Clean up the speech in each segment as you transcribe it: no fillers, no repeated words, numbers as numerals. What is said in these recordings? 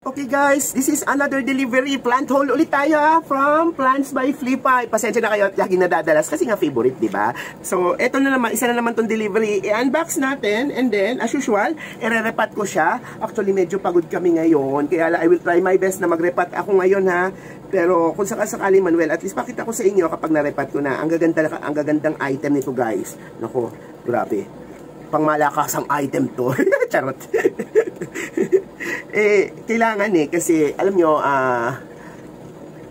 Okay guys, this is another delivery. Plant haul ulit tayo from Plants by Flipay. Pasensya na kayo at laging nadadalas kasi nga favorite, di ba? So, eto na naman, isa na naman tong delivery. I-unbox natin and then, as usual, i-repat ko siya. Actually, medyo pagod kami ngayon. Kaya I will try my best na mag-repat ako ngayon ha. Pero kung sakasakali Manuel, at least pakita ko sa inyo kapag na-repat ko na. Ang gagandang item nito guys. Nako, grabe. Pangmalakasang item to. Charot. Kailangan kasi alam nyo,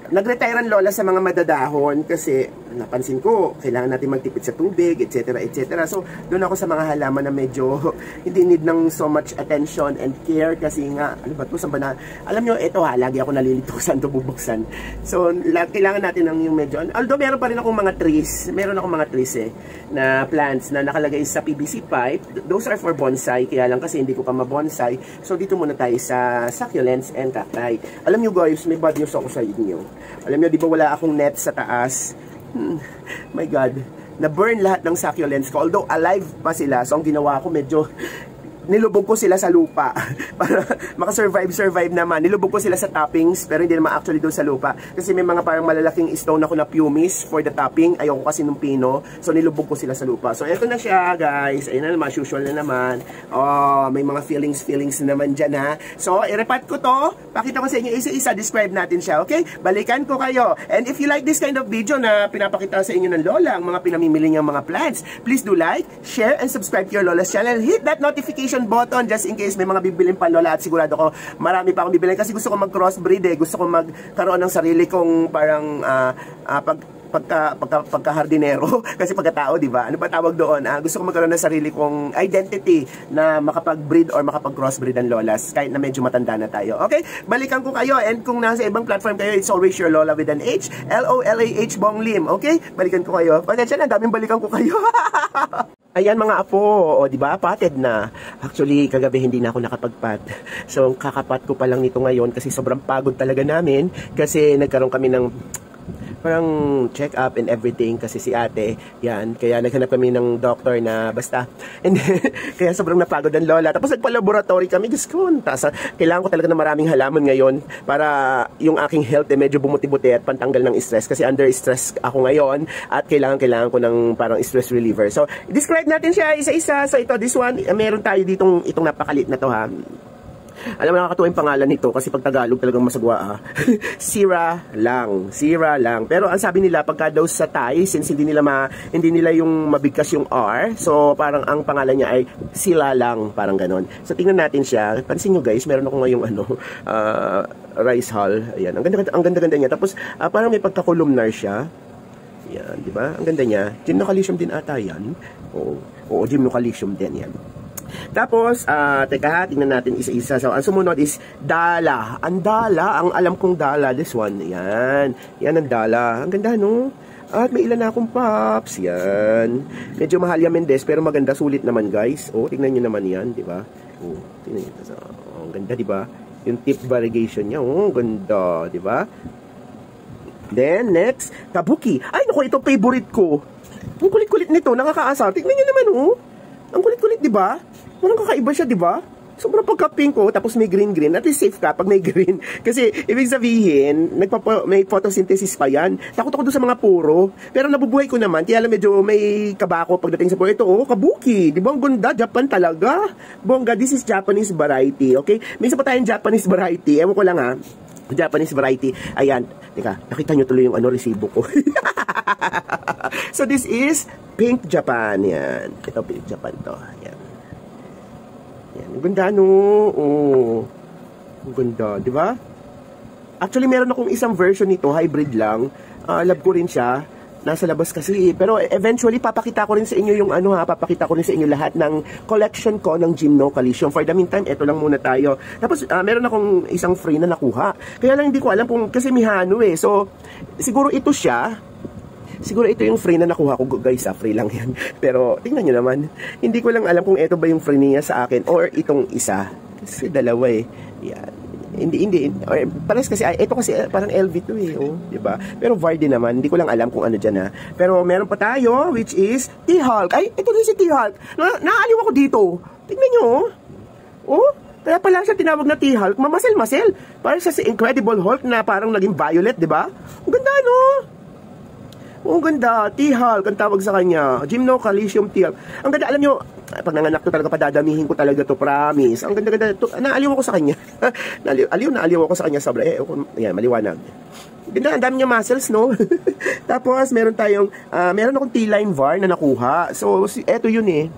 nag-retire ang lola sa mga madadahon kasi napansin ko, kailangan natin magtipid sa tubig, etc. etc. So, doon ako sa mga halaman na medyo hindi need ng so much attention and care kasi nga, ano ba ito, saan ba na, alam nyo, ito lagi ako nalilito saan ito bubuksan. So, kailangan natin ng yung medyo, although meron pa rin akong mga trees, na plants na nakalagay sa PVC pipe. Those are for bonsai, kaya lang kasi hindi ko pa ma-bonsai. So, dito muna tayo sa succulents and cacti. Alam nyo guys, may bad news ako sa inyo. Alam nyo, di ba wala akong net sa taas? My God, na-burn lahat ng succulents ko. Although alive pa sila, so ang ginawa ko medyo nilubog ko sila sa lupa para makasurvive naman. Nilubog ko sila sa toppings pero hindi naman actually doon sa lupa kasi may mga parang malalaking stone ako na pumice for the topping. Ayoko kasi nung pino, so nilubog ko sila sa lupa. So eto na siya guys, ayun na naman, usual na naman. Oh, may mga feelings na naman dyan ha. So i-repat ko to, pakita ko sa inyo isa-isa, describe natin siya, okay? Balikan ko kayo. And if you like this kind of video na pinapakita sa inyo ng lola, ang mga pinamimili niyang mga plants, please do like, share, and subscribe to your lola's channel. Hit that notification button just in case may mga bibilin pa lola at sigurado ko marami pa akong bibilin kasi gusto ko mag-crossbreed gusto ko magkaroon ng sarili kong parang pagka-hardinero kasi pagkatao, di ba? Ano ba tawag doon? Gusto ko magkaroon ng sarili kong identity na makapag-breed or makapag-crossbreed ang lolas kahit na medyo matanda na tayo. Okay? Balikan ko kayo and kung nasa ibang platform kayo, it's always your lola with an H, L-O-L-A-H Bong Lim. Okay? Balikan ko kayo. Pasensya na, daming balikan ko kayo. Ayan mga apo, o di ba? Patted na. Actually, kagabi hindi na ako nakapagpat. So, kakapat ko pa lang nito ngayon kasi sobrang pagod talaga namin kasi nagkaroon kami ng parang check up and everything kasi si ate, yan, kaya naghanap kami ng doctor na basta, and kaya sobrang napagod ang lola, tapos nagpa-laboratory kami, Diyos ko, kailangan ko talaga ng maraming halaman ngayon para yung aking health medyo bumuti-buti at pantanggal ng stress kasi under stress ako ngayon at kailangan ko ng parang stress reliever. So, describe natin siya isa-isa. So ito, this one, meron tayo itong napakalit na to ha. Alam mo, nakakatuwa yung pangalan nito kasi pag Tagalog talagang masagwa Sira lang. Pero ang sabi nila pagka daw sa Thai, since hindi nila yung mabigkas yung R, so parang ang pangalan niya ay Sila lang, parang ganon. So tingnan natin siya. Pansin nyo guys, meron ako ngayong rice hull. Ayan, ang ganda-ganda niya. Tapos parang may pagka-columnar siya. Yan, di ba? Ang ganda niya. Gymnocalycium din ata yan. Oo, Gymnocalycium din yan. Tapos, teka, tingnan natin isa-isa. So, ang sumunod is Dala. Ang Dala, ang alam kong Dala, this one. Yan. Yan ang Dala. Ang ganda, no? At may ilan na akong pops. Yan. Medyo mahal yung Mendes, pero maganda, sulit naman, guys. Oh, tingnan nyo naman yan, di ba? Oh, tingnan nyo. Oh, ang ganda, di ba? Yung tip variegation niya. Oh, ganda, di ba? Then, next, Kabuki. Ay, naku, ito favorite ko. Ang kulit-kulit nito, nakakaasar. Tingnan nyo naman, oh. Ang kulit-kulit, di ba? Walang kakaiba siya, di ba? Sobrang pagka-pink ko, tapos may green-green. At least safe ka pag may green. Kasi, ibig sabihin, may photosynthesis pa yan. Takot ako doon sa mga puro. Pero nabubuhay ko naman. Kaya lang medyo may kabako pagdating sa puro. Ito, Kabuki. Di ba? Ang ganda. Japan talaga. Bongga, this is Japanese variety. Okay? May isa pa tayong Japanese variety. Ewan ko lang Japanese variety. Ayan. Teka, nakita nyo tuloy yung resibo ko. So, this is Pink Japan. Yan. Ito, Pink Japan to. Yan. Yan. Ang ganda, no? Oh. Ang ganda, di ba? Actually, meron akong isang version nito. Hybrid lang. Love ko rin siya. Nasa labas kasi. Pero eventually, papakita ko rin sa inyo yung papakita ko rin sa inyo lahat ng collection ko ng Gymnocalycium. For the meantime, ito lang muna tayo. Tapos, meron akong isang free na nakuha. Kaya lang hindi ko alam kung, kasi may hano So, siguro ito siya. Siguro ito yung free na nakuha ko, guys. Free lang yan. Pero, tingnan nyo naman. Hindi ko lang alam kung ito ba yung free niya sa akin or itong isa. Kasi dalawa Yan. Hindi. Pares kasi, ito kasi parang LV to diba? Pero Vardy naman, hindi ko lang alam kung ano dyan Pero meron pa tayo, which is T-Hulk. Ay, ito din si T-Hulk. Naaliw ako dito. Tignan nyo, Kaya pala siya tinawag na T-Hulk, mamasel-masel. Parang siya si Incredible Hulk na parang naging violet, di ba? Ang ganda, no? Oh, ganda. T-Hulk ang tawag sa kanya. Gymnocalcium T-Hulk. Ang ganda, alam nyo, pag nanganak to talaga, padadamihin ko talaga to, promise. Ang ganda-ganda. Naaliw ako sa kanya. naaliw ako sa kanya sobra. Yan, maliwanag. Ganda, ang dami niya muscles, no? Tapos, meron akong T-line VAR na nakuha. So, eto yun eh.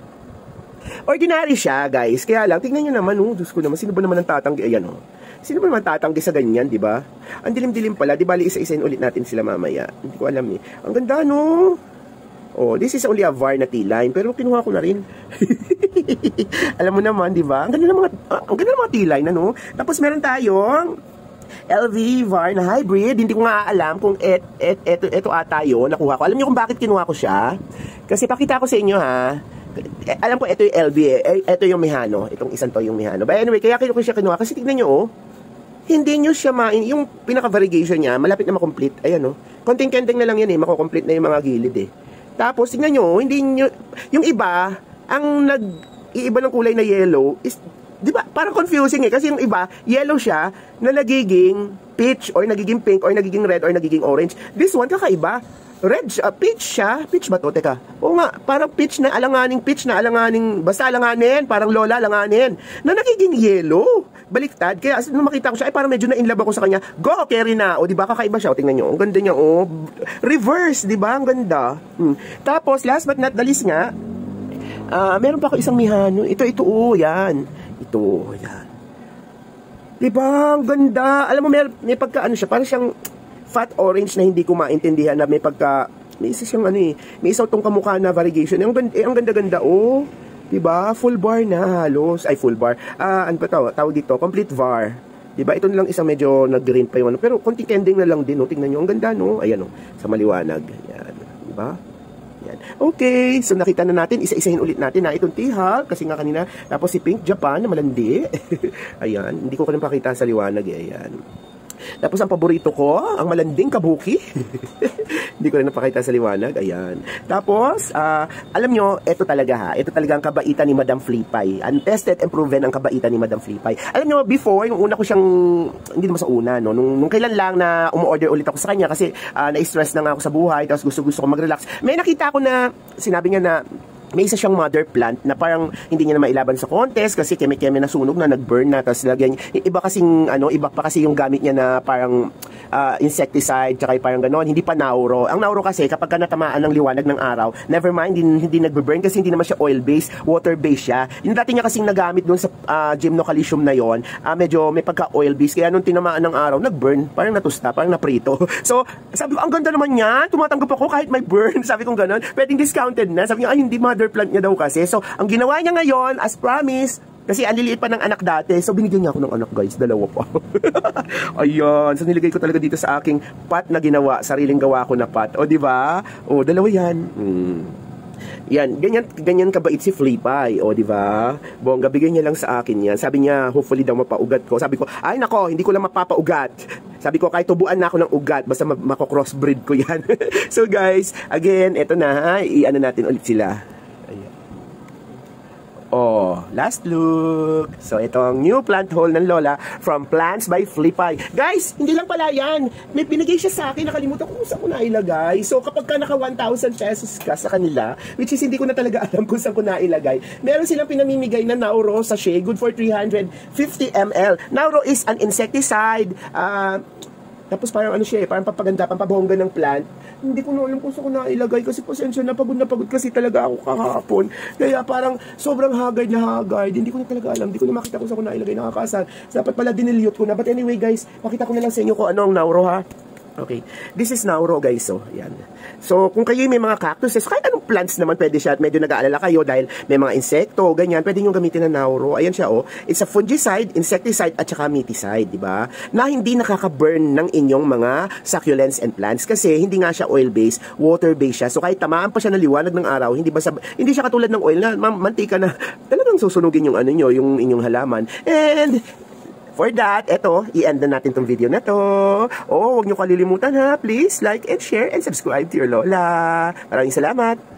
Ordinary siya, guys. Kaya lang, tingnan nyo naman, oh, Diyos ko naman, sino ba naman ang tatanggi? Ayan, oh. Sino ba naman tatanggi sa ganyan, di ba? Ang dilim-dilim pala, di bali isa-isain ulit natin sila mamaya. Hindi ko alam eh. Ang ganda, no? Oh, this is only a VAR na T-line, pero kinuha ko na rin. Alam mo naman, di ba? Ang ganda ng mga T-line, ano? Tapos meron tayong LV VAR na hybrid. Hindi ko nga alam kung eto ata yun, nakuha ko. Alam niyo kung bakit kinuha ko siya? Kasi pakita ko sa inyo, ha? Alam ko, ito yung LV ito yung Mihano, itong isang to yung Mihano. But anyway, kaya ko siya kinuha kasi tignan nyo, oh, hindi nyo siya yung pinaka-variegation niya, malapit na makomplete. Ayan, oh, konting kending na lang yan eh, makukomplete na yung mga gilid eh. Tapos, tignan nyo, hindi nyo, yung iba, ang iiba ng kulay na yellow is, di ba, parang confusing eh, kasi yung iba, yellow siya, na nagiging peach, or nagiging pink, or nagiging red, or nagiging orange. This one, kakaiba. Red, peach siya. Peach ba to? Teka. Oo nga, parang peach na alanganing, basta alanganin, parang lola alanganin, na nagiging yellow. Baliktad. Kaya nung makita ko siya, ay parang medyo na-inlove ako sa kanya. Go, carry na. O, diba, kakaiba siya. O, tingnan nyo. Ang ganda niya, o. Reverse, diba? Ang ganda. Tapos, last but not the least nga, meron pa ako isang Mihano. Ito, yan. Ito, yan. Diba? Ang ganda. Alam mo, may pagka, siya, parang siyang fat orange na hindi ko maintindihan na may isa siyang may isa itong kamukha na variegation. Ang ganda-ganda, oh. Diba? Full bar na halos. Ay, full bar. Ano pa tawag dito? Complete VAR. Diba? Ito na lang isang medyo nag-green pa yung pero konting ending na lang din, oh. Tingnan nyo. Ang ganda, no? Ayan, oh. Sa maliwanag. Ayan. Diba? Ayan. Okay. So, nakita na natin. Isa-isahin ulit natin na itong T-Hulk. Kasi nga kanina. Tapos si Pink Japan na malandi. Ayan. Hindi ko rin pakita sa liwanag, eh. Ayan. Tapos ang paborito ko, ang malanding kabuki. Hindi ko rin napakita sa liwanag. Ayan. Tapos, alam nyo, ito talaga ha. Ito talaga ang kabaitan ni Madam Flipay. Untested and proven ang kabaitan ni Madam Flipay. Alam nyo, before, yung una ko siyang, hindi naman sa una, no? Nung kailan lang na umu-order ulit ako sa kanya kasi na-stress na nga ako sa buhay, tapos gusto ko mag-relax. May nakita ko na, sinabi niya na, may isa siyang mother plant na parang hindi niya na mailaban sa contest kasi keme-keme na sunog na, nag-burn na, tapos lagyan iba pa kasi yung gamit niya na parang insecticide, tsaka parang gano'n, hindi pa Nauro. Ang Nauro kasi, kapag ka natamaan ng liwanag ng araw, never mind, hindi nagbe-burn kasi hindi naman siya oil-based, water-based siya. Yung dati niya kasing nagamit doon sa gymnocalcium na yon, medyo may pagka-oil-based, kaya nung tinamaan ng araw, nag-burn, parang natusta, parang naprito. So, sabi ko, ang ganda naman yan, tumatanggap ako kahit may burn, sabi ko gano'n, pwedeng discounted na, sabi niya, ay, hindi mother plant niya daw kasi. So, ang ginawa niya ngayon, as promised, kasi ang liliit pa ng anak dati, so binigyan niya ako ng anak, guys, dalawa pa. Ayan, so nilagay ko talaga dito sa aking pot na ginawa, sariling gawa ko na pot. O, di ba? O, dalawa yan. Yan, ganyan kabait si Flipay, o, di ba? Bongga, bigay niya lang sa akin yan. Sabi niya, hopefully daw mapaugat ko. Sabi ko, ay nako, hindi ko lang mapapaugat. Sabi ko, kahit tubuan na ako ng ugat, basta mako-crossbreed ko yan. So guys, again, eto na, i-ano natin ulit sila. Oh, last look. So, ito ang new plant haul ng Lola from Plants by Flipay. Guys, hindi lang pala yan. May binigay siya sa akin. Nakalimutan ko kung saan ko nailagay. So, kapag ka naka 1,000 pesos ka sa kanila, which is hindi ko na talaga alam kung saan ko nailagay, meron silang pinamimigay na Nauro sachet, good for 350 ml. Nauro is an insecticide. Tapos parang ano siya eh, parang papaganda, pampabongga ng plant. Hindi ko na alam kung saan ko nailagay kasi pasensya na pagod kasi talaga ako kahapon. Kaya parang sobrang haggard na haggard. Hindi ko na talaga alam, hindi ko na makita kung saan ko nailagay, nakakasal. Dapat pala dinilute ko na. But anyway guys, pakita ko na lang sa inyo kung ano ang Nauro ha. Okay, this is Nauro guys, so yan. So kung kayo may mga cactuses, kahit anong plants naman pwede siya at medyo nag-aalala kayo dahil may mga insekto, ganyan, pwede nyo gamitin na Nauro. Ayan siya oh, it's a fungicide, insecticide at saka miticide, di ba? Na hindi nakaka-burn ng inyong mga succulents and plants kasi hindi nga siya oil-based, water-based siya. So kahit tamaan pa siya ng liwanag ng araw, hindi siya katulad ng oil na mantika na talagang susunugin yung ano nyo, yung inyong halaman. And for that, eto, i-end na natin tong video na to. Oh, huwag nyo kalilimutan ha. Please like and share and subscribe to your Lola. Maraming salamat.